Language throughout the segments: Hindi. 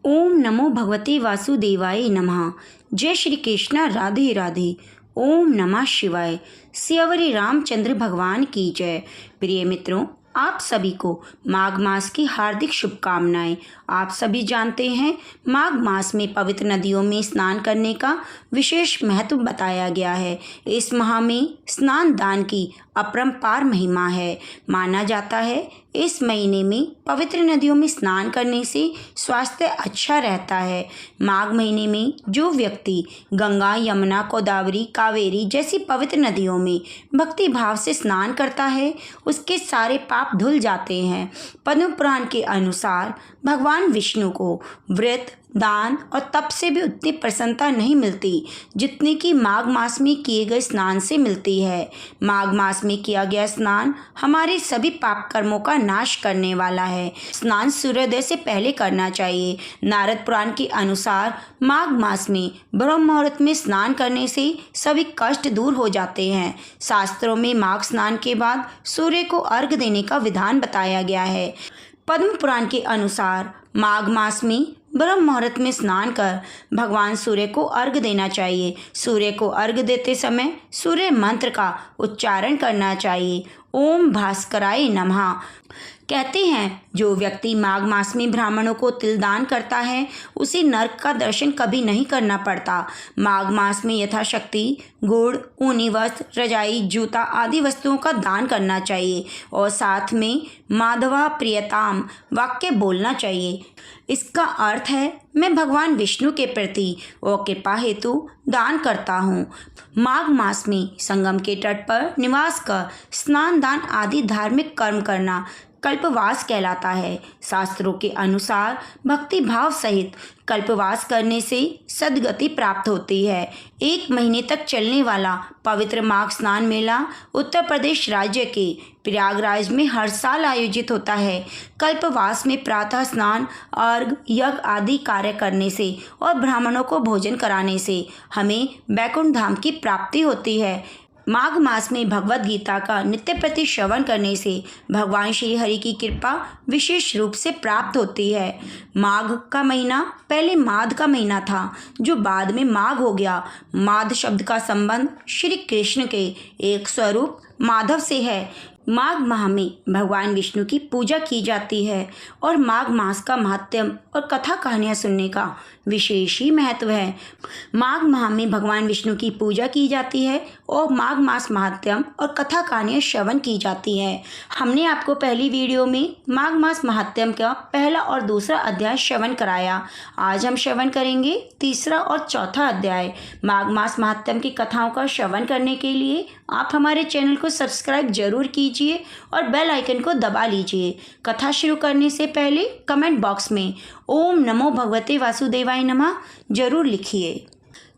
ओम नमो भगवते वासुदेवाय नमः। जय श्री कृष्णा, राधे राधे। ओम नमः शिवाय। सियावरी रामचंद्र भगवान की जय। प्रिय मित्रों, आप सभी को माघ मास की हार्दिक शुभकामनाएं। आप सभी जानते हैं, माघ मास में पवित्र नदियों में स्नान करने का विशेष महत्व बताया गया है। इस माह में स्नान दान की अपरंपार महिमा है। माना जाता है इस महीने में पवित्र नदियों में स्नान करने से स्वास्थ्य अच्छा रहता है। माघ महीने में जो व्यक्ति गंगा, यमुना, गोदावरी, कावेरी जैसी पवित्र नदियों में भक्ति भाव से स्नान करता है, उसके सारे पाप धुल जाते हैं। पद्म पुराण के अनुसार भगवान विष्णु को व्रत, दान और तप से भी उतनी प्रसन्नता नहीं मिलती जितनी कि माघ मास में किए गए स्नान से मिलती है। माघ मास में किया गया स्नान हमारे सभी पाप कर्मों का नाश करने वाला है। स्नान सूर्योदय से पहले करना चाहिए। नारद पुराण के अनुसार माघ मास में ब्रह्म मुहूर्त में स्नान करने से सभी कष्ट दूर हो जाते हैं। शास्त्रों में माघ स्नान के बाद सूर्य को अर्घ्य देने का विधान बताया गया है। पद्म पुराण के अनुसार माघ मास में ब्रह्म मुहूर्त में स्नान कर भगवान सूर्य को अर्घ्य देना चाहिए। सूर्य को अर्घ्य देते समय सूर्य मंत्र का उच्चारण करना चाहिए। ओम भास्कराय नमः। कहते हैं जो व्यक्ति माघ मास में ब्राह्मणों को तिल दान करता है उसे नरक का दर्शन कभी नहीं करना पड़ता। माघ मास में यथाशक्ति गुड़, ऊनी वस्त्र, रजाई, जूता आदि वस्तुओं का दान करना चाहिए और साथ में माधवा प्रियताम वाक्य बोलना चाहिए। इसका अर्थ है, मैं भगवान विष्णु के प्रति और कृपा हेतु दान करता हूँ। माघ मास में संगम के तट पर निवास कर स्नान दान आदि धार्मिक कर्म करना कल्पवास कहलाता है। शास्त्रों के अनुसार भक्ति भाव सहित कल्पवास करने से सद्गति प्राप्त होती है। एक महीने तक चलने वाला पवित्र माघ स्नान मेला उत्तर प्रदेश राज्य के प्रयागराज में हर साल आयोजित होता है। कल्पवास में प्रातः स्नान, अर्घ, यज्ञ आदि कार्य करने से और ब्राह्मणों को भोजन कराने से हमें वैकुंठ धाम की प्राप्ति होती है। माघ मास में भगवत गीता का नित्य प्रति श्रवण करने से भगवान श्री हरि की कृपा विशेष रूप से प्राप्त होती है। माघ का महीना पहले माध का महीना था, जो बाद में माघ हो गया। माध शब्द का संबंध श्री कृष्ण के एक स्वरूप माधव से है। माघ माह में भगवान विष्णु की पूजा की जाती है और माघ मास का महात्म्य और कथा कहानियाँ सुनने का विशेष ही महत्व है। माघ माह में भगवान विष्णु की पूजा की जाती है और माघ मास महात्म्य और कथा कहानियाँ श्रवण की जाती है। हमने आपको पहली वीडियो में माघ मास महात्म्य का पहला और दूसरा अध्याय श्रवण कराया। आज हम श्रवण करेंगे तीसरा और चौथा अध्याय। माघ मास महात्म्य की कथाओं का श्रवण करने के लिए आप हमारे चैनल को सब्सक्राइब जरूर कीजिए और बेल आइकन को दबा लीजिए। कथा शुरू करने से पहले कमेंट बॉक्स में ओम नमो भगवते वासुदेवाय नमः जरूर लिखिए।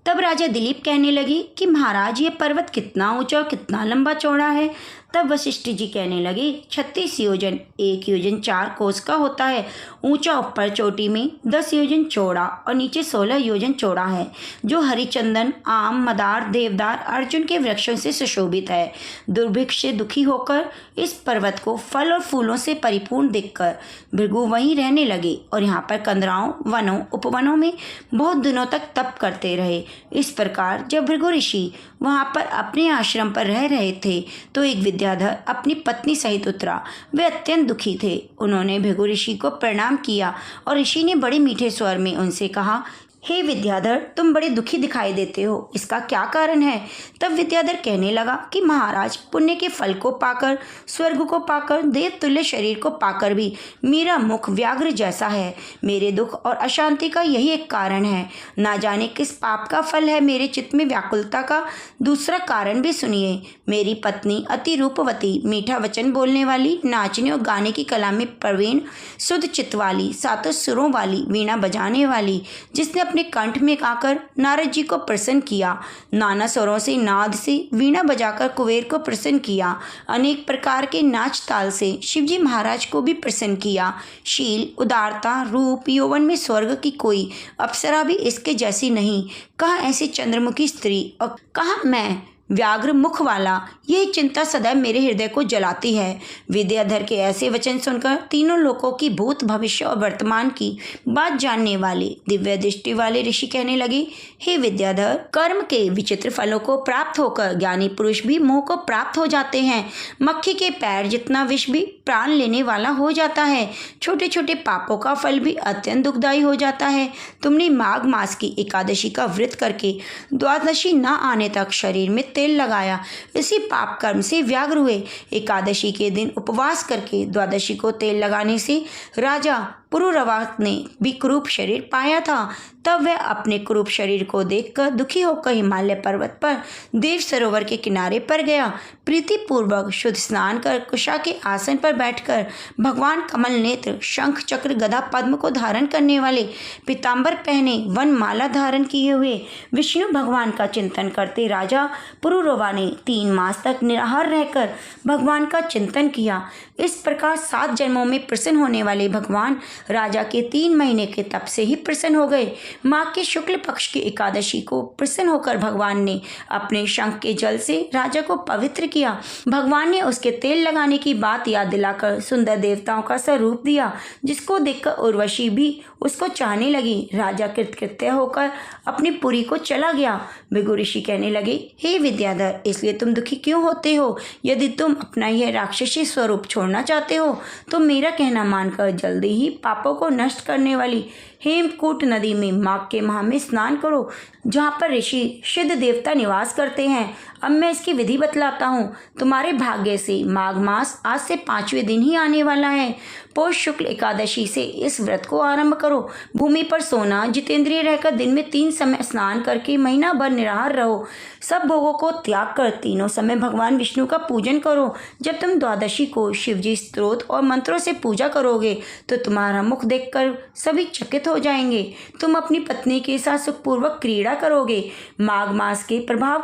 तब राजा दिलीप कहने लगे कि महाराज, ये पर्वत कितना ऊंचा और कितना लंबा चौड़ा है। तब वशिष्ठ जी कहने लगे, 36 योजन 1 योजन 4 कोस का होता है। ऊंचा ऊपर चोटी में 10 योजन चौड़ा और नीचे 16 योजन चौड़ा है, जो हरिचंदन, आम, मदार, देवदार, अर्जुन के वृक्षों से सुशोभित है। दुर्भिक्ष से दुखी होकर इस पर्वत को फल और फूलों से परिपूर्ण देखकर भृगु वहीं रहने लगे और यहाँ पर कंदराओं, वनों, उपवनों में बहुत दिनों तक तप करते रहे। इस प्रकार जब भृगु ऋषि वहाँ पर अपने आश्रम पर रह रहे थे तो एक विद्याधर अपनी पत्नी सहित उतरा। वे अत्यंत दुखी थे। उन्होंने भृगु ऋषि को प्रणाम किया और ऋषि ने बड़े मीठे स्वर में उनसे कहा, हे विद्याधर, तुम बड़े दुखी दिखाई देते हो, इसका क्या कारण है? तब विद्याधर कहने लगा कि महाराज, पुण्य के फल को पाकर, स्वर्ग को पाकर, देव तुल्य शरीर को पाकर भी मेरा मुख व्याघ्र जैसा है। मेरे दुख और अशांति का यही एक कारण है। ना जाने किस पाप का फल है मेरे चित्त में व्याकुलता का दूसरा कारण भी सुनिए। मेरी पत्नी अति रूपवती, मीठा वचन बोलने वाली, नाचने और गाने की कला में प्रवीण, शुद्ध चित्त वाली, सातों सुरों वाली, वीणा बजाने वाली, जिसने अपने कंठ में गाकर नारद जी को प्रसन्न किया, नाना स्वरों से नाद से वीणा बजाकर कुबेर को प्रसन्न किया, अनेक प्रकार के नाच ताल से शिवजी महाराज को भी प्रसन्न किया। शील, उदारता, रूप, यौवन में स्वर्ग की कोई अप्सरा भी इसके जैसी नहीं। कहाँ ऐसी चंद्रमुखी स्त्री और कहाँ मैं व्याघ्र मुख वाला, यह चिंता सदैव मेरे हृदय को जलाती है। विद्याधर के ऐसे वचन सुनकर तीनों लोकों की भूत, भविष्य और वर्तमान की बात जानने वाले दिव्य दृष्टि वाले ऋषि कहने लगे, हे विद्याधर, कर्म के विचित्र फलों को प्राप्त होकर ज्ञानी पुरुष भी मोह को प्राप्त हो जाते हैं। मक्खी के पैर जितना विष भी प्राण लेने वाला हो जाता है। छोटे छोटे पापों का फल भी अत्यंत दुखदायी हो जाता है। तुमने माघ मास की एकादशी का व्रत करके द्वादशी न आने तक शरीर में तेल लगाया, इसी पाप कर्म से व्याघ्र हुए। एकादशी के दिन उपवास करके द्वादशी को तेल लगाने से राजा पुरुरवा ने भी कुरूप शरीर पाया था। तब वह अपने कुरूप शरीर को देखकर दुखी होकर हिमालय पर्वत पर देव सरोवर के किनारे पर गया। प्रीतिपूर्वक शुद्ध स्नान कर कुशा के आसन पर बैठकर भगवान कमल नेत्र, शंख चक्र गदा पद्म को धारण करने वाले, पीताम्बर पहने, वन माला धारण किए हुए विष्णु भगवान का चिंतन करते राजा पुरुरवा ने 3 मास तक निराहार रहकर भगवान का चिंतन किया। इस प्रकार 7 जन्मों में प्रसन्न होने वाले भगवान राजा के 3 महीने के तप से ही प्रसन्न हो गए। माघ के शुक्ल पक्ष की एकादशी को प्रसन्न होकर भगवान ने अपने शंख के जल से राजा को पवित्र किया। भगवान ने उसके तेल लगाने की बात याद दिलाकर सुंदर देवताओं का स्वरूप दिया, जिसको देखकर उर्वशी भी उसको चाहने लगी। राजा कृतकृत्य होकर अपनी पुरी को चला गया। भृगु ऋषि कहने लगे, हे विद्याधर, इसलिए तुम दुखी क्यों होते हो? यदि तुम अपना यह राक्षसी स्वरूप छोड़ना चाहते हो तो मेरा कहना मानकर जल्दी ही पापों को नष्ट करने वाली हेमकूट नदी में माघ के माह में स्नान करो, जहाँ पर ऋषि सिद्ध देवता निवास करते हैं। अब मैं इसकी विधि बतलाता हूँ। तुम्हारे भाग्य से माघ मास आज से 5वें दिन ही आने वाला है। पौष शुक्ल एकादशी से इस व्रत को आरंभ करो। भूमि पर सोना, जितेंद्रिय रहकर दिन में 3 समय स्नान करके महीना भर निराहार रहो। सब भोगों को त्याग कर तीनों समय भगवान विष्णु का पूजन करो। जब तुम द्वादशी को शिवजी स्तोत्र और मंत्रों से पूजा करोगे तो तुम्हारा मुख देखकर सभी चकित हो जाएंगे। तुम अपनी पत्नी के साथ सुखपूर्वक क्रीड़ा करोगे। माघ मास के प्रभाव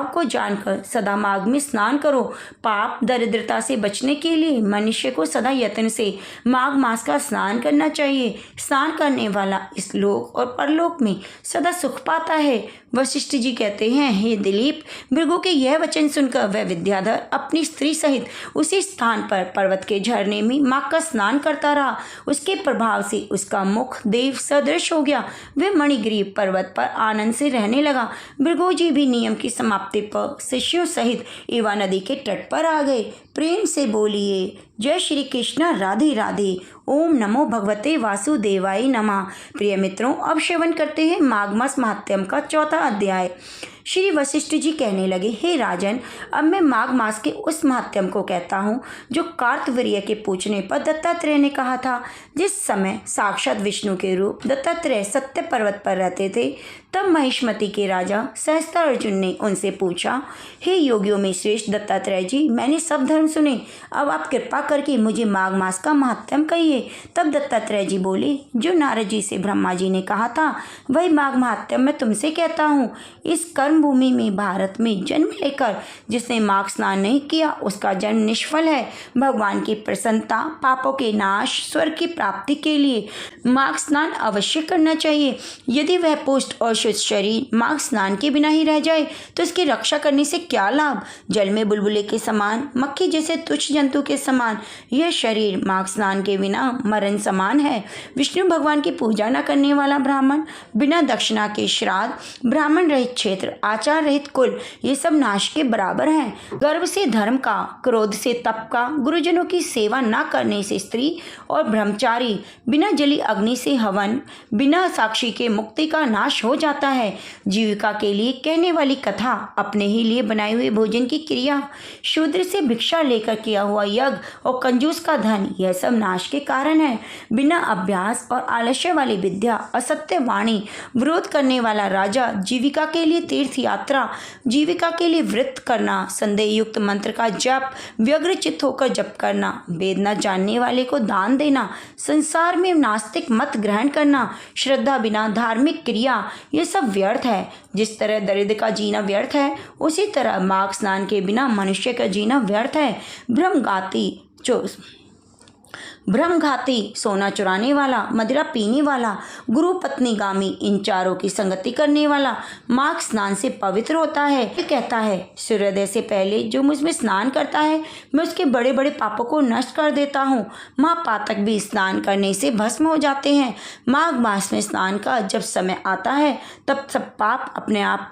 को जानकर सदा माघ में स्नान करो। पाप दरिद्रता से बचने के लिए मनुष्य को सदा यत्न से माघ मास का स्नान करना चाहिए। स्नान करने वाला इस लोक और परलोक में सदा सुख पाता है। वशिष्ठ जी कहते हैं, हे दिलीप, भृगु के यह वचन सुनकर वह विद्याधर अपनी स्त्री सहित उसी स्थान पर पर्वत के झरने में माघ का स्नान करता रहा। उसके प्रभाव से उसका मुख देव सदृश हो गया। वह मणिग्रीव पर्वत पर आनंद से रहने लगा। भृगु जी भी नियम की समाप्ति पर शिष्यों सहित एवा नदी के तट पर आ गए। प्रेम से बोलिए, जय श्री कृष्ण, राधे राधे। ओम नमो भगवते वासुदेवाय नमः। प्रिय मित्रों, अब श्रवण करते हैं माघ मास महात्म्य का 4था अध्याय। श्री वशिष्ठ जी कहने लगे, हे राजन, अब मैं माघ मास के उस महात्म्य को कहता हूँ जो कार्तवीर्य के पूछने पर दत्तात्रेय ने कहा था। जिस समय साक्षात विष्णु के रूप दत्तात्रेय सत्य पर्वत पर रहते थे, तब महिष्मति के राजा सहस्त्रार्जुन ने उनसे पूछा, हे योगियों में श्रेष्ठ दत्तात्रेय जी, मैंने सब धर्म सुने, अब आप कृपा करके मुझे माघ मास का महात्म्य कहिए। तब दत्तात्रेय जी बोले, जो नारद जी से ब्रह्मा जी ने कहा था वही माघ महात्म्य मैं तुमसे कहता हूँ। इस कर्म भूमि में भारत में जन्म लेकर जिसने माघ स्नान नहीं किया उसका जन्म निष्फल है। भगवान की प्रसन्नता, पापों के नाश, स्वर्ग की प्राप्ति के लिए माघ स्नान अवश्य करना चाहिए। यदि वह पुष्ट और शुद्ध शरीर माघ स्नान के बिना ही रह जाए तो इसकी रक्षा करने से क्या लाभ? जल में बुलबुले के समान, मक्खी जैसे तुच्छ जंतु के समान यह शरीर माघ स्नान के बिना मरण समान है। विष्णु भगवान की पूजा न करने वाला ब्राह्मण, बिना दक्षिणा के श्राद्ध, ब्राह्मण रहित क्षेत्र, आचार रहित कुल, ये सब नाश के बराबर हैं। गर्व से धर्म का, क्रोध से तप का, गुरुजनों की सेवा न करने से स्त्री और ब्रह्मचारी, बिना जली अग्नि से हवन, बिना साक्षी के मुक्ति का नाश हो जाता है। जीविका के लिए कहने वाली कथा, अपने ही लिए बनाए हुए भोजन की क्रिया, शूद्र से भिक्षा लेकर किया हुआ यज्ञ और कंजूस का धन, यह सब नाश के कारण है। बिना अभ्यास और आलस्य वाली विद्या, असत्य वाणी, विरोध करने वाला राजा, जीविका के लिए तीर्थ यात्रा, जीविका के लिए व्रत करना, संदेह युक्त मंत्र का जप, व्यग्र चित्त होकर जप करना, वेद न जानने वाले को दान देना, संसार में नास्तिक मत ग्रहण करना, श्रद्धा बिना धार्मिक क्रिया, ये सब व्यर्थ है। जिस तरह दरिद्र का जीना व्यर्थ है, उसी तरह माघ स्नान के बिना मनुष्य का जीना व्यर्थ है। ब्रह्मगाती ब्रह्मघाती, सोना चुराने वाला, मदिरा पीने वाला, गुरु पत्नी गामी, इन चारों की संगति करने वाला माघ स्नान से पवित्र होता है। ये कहता है, सूर्योदय से पहले जो मुझ में स्नान करता है मैं उसके बड़े बड़े पापों को नष्ट कर देता हूँ। महापातक भी स्नान करने से भस्म हो जाते हैं। माघ मास में स्नान का जब समय आता है तब सब पाप अपने आप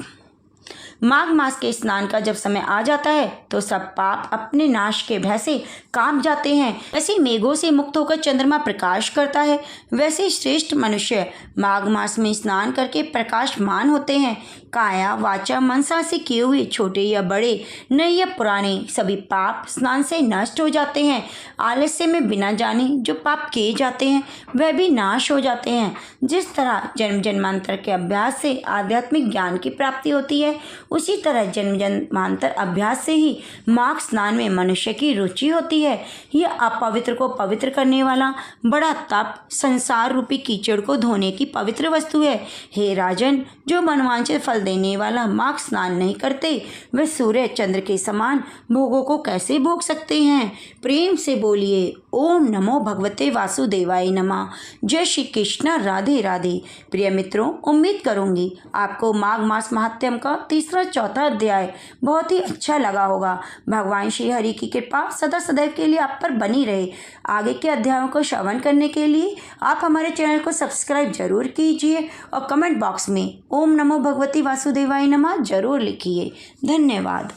माघ मास के स्नान का जब समय आ जाता है तो सब पाप अपने नाश के भय से कांप जाते हैं। वैसे मेघों से मुक्त होकर चंद्रमा प्रकाश करता है, वैसे श्रेष्ठ मनुष्य माघ मास में स्नान करके प्रकाशमान होते हैं। काया वाचा मनसा से किए हुए छोटे या बड़े, नए या पुराने सभी पाप स्नान से नष्ट हो जाते हैं। आलस्य में बिना जाने जो पाप किए जाते हैं वह भी नाश हो जाते हैं। जिस तरह जन्म जन्मांतर के अभ्यास से आध्यात्मिक ज्ञान की प्राप्ति होती है, उसी तरह जन्म जन्मांतर अभ्यास से ही माघ स्नान में मनुष्य की रुचि होती है। यह अपवित्र को पवित्र करने वाला बड़ा तप संसार रूपी कीचड़ को धोने की पवित्र वस्तु है। हे राजन, जो मनवांछित फल देने वाला माघ स्नान नहीं करते वे सूर्य चंद्र के समान भोगों को कैसे भोग सकते हैं। प्रेम से बोलिए ओम नमो भगवते वासुदेवाय नमः। जय श्री कृष्ण, राधे राधे। प्रिय मित्रों, उम्मीद करूंगी आपको माघ मास महात्म्य का तीसरा चौथा अध्याय बहुत ही अच्छा लगा होगा। भगवान श्री हरि की कृपा सदा सदैव के लिए आप पर बनी रहे। आगे के अध्यायों को श्रवण करने के लिए आप हमारे चैनल को सब्सक्राइब जरूर कीजिए और कमेंट बॉक्स में ओम नमो भगवती वासुदेवाय नमः जरूर लिखिए। धन्यवाद।